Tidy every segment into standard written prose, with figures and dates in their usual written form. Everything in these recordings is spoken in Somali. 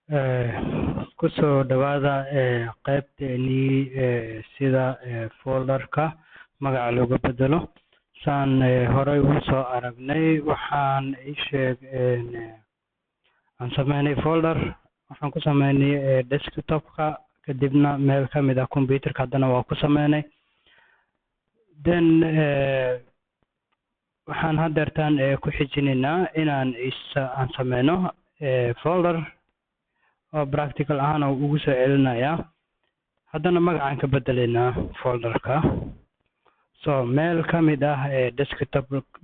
Kusoo dhawaada qaybteennii sida folder-ka magaca looga bedelo. Saan horey ugu soo aragnay waxaan aan sameynay folder. Waxaan ku sameynay desktop-ka, kadibna meel ka mid ah computer-ka haddana waa ku sameynay. Then waxaan haddeertaan ku xijinaynaa inaan aan sameyno folder oo practical ahaan ugu soo celinaya. Haddana magacaan ka bedelaynaa folder-ka. So meel ka mid ah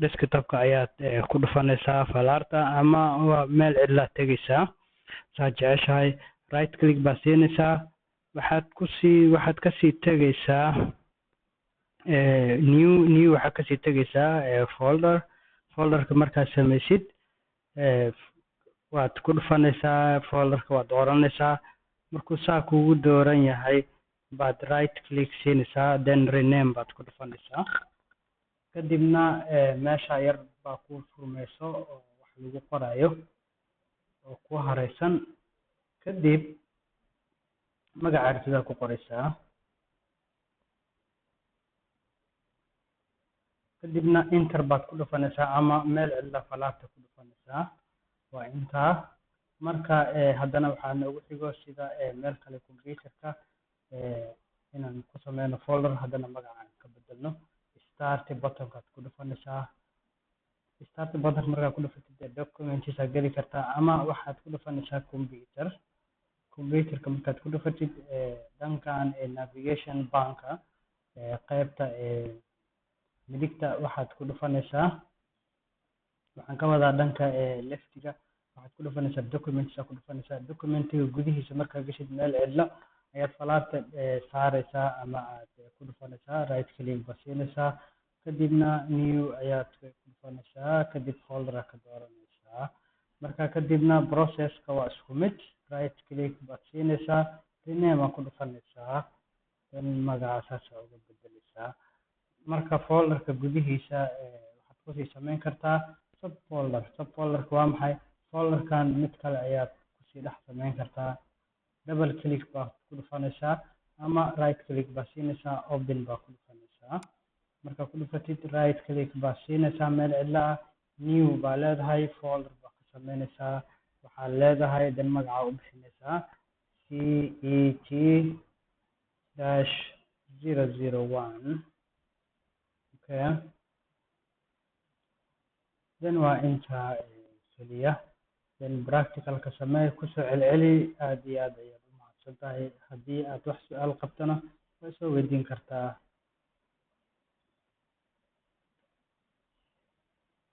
desktop-ka ayaad ku dhufanaysaa falaarta ama meel cidla tegaysaa. Saad jeceshahay right click baa siinaysaa. waxaad kasii tegaysaa new waxaad kasii tegaysaa folder-ka markaad samaysid waad ku dhufanaysaa folder-ka waad dooranaysaa. Markuu saa kugu dooran yahay baad right click siinaysaa, then rename baad ku dhufanaysaa. Kadibna meesha yar baa ku furmayso oo wax lagu qorayo oo ku hareysan. Kadib magaca aragtida ku qoraysaa. Kadibna enter baad ku dhufanaysaa ama meel cidla falaarta ku dhufanaysaa. waa intaa. Marka haddana waxaa noogu xigo sida meel kale computer-ka inaan ku sameyno folder. Haddana magacaan ka bedelno. Start button-kaad ku dhufanaysaa. Start button markaad ku dhufatid documents aad geli kartaa ama waxaad ku dhufanaysaa computer-ka markaad ku dhufatid dhankan navigation bar-ka qaybta midigta waxaad ku dhufanaysaa. waxaan ka wadaa dhanka left-ga waxaad ku dhufanaysaa documents aad ku dhufanaysaa. Document-ga gudihiisa markaad gashid meel cidlo ayaad falaarta saaraysaa ama aad ku dhufanaysaa. Right click baad siinaysaa. Kadibna new ayaad ku dhufanaysaa. Kadib folder aad ka dooranaysaa. Marka kadibna process-ka waa isku mid. Right click baad siinaysaa. Rename aad ku dhufanaysaa. Then magaca saas aad uga bedelaysaa. Marka folder-ka gudihiisa waxaad kusii samayn kartaa subfolder-ka waa maxay? Folder-kan mid kale ayaad kusii dhex samayn kartaa. Double click baad ku dhufanaysaa ama right click baad siinaysaa. Open baad ku dhufanaysaa. Markaad ku dhufatid right click baad siinaysaa meel cidla ah. New baa leedahay, folder baad ka sameynaysaa. waxaad leedahay then magaca u bixinaysaa CET-001. okay. then waa intaa keliya. then practical-ka samee, kusoo celceli. aad iyo aad ayaad u mahadsantahay. haddii aad wax su-aal qabtana waa soo weydiin kartaa.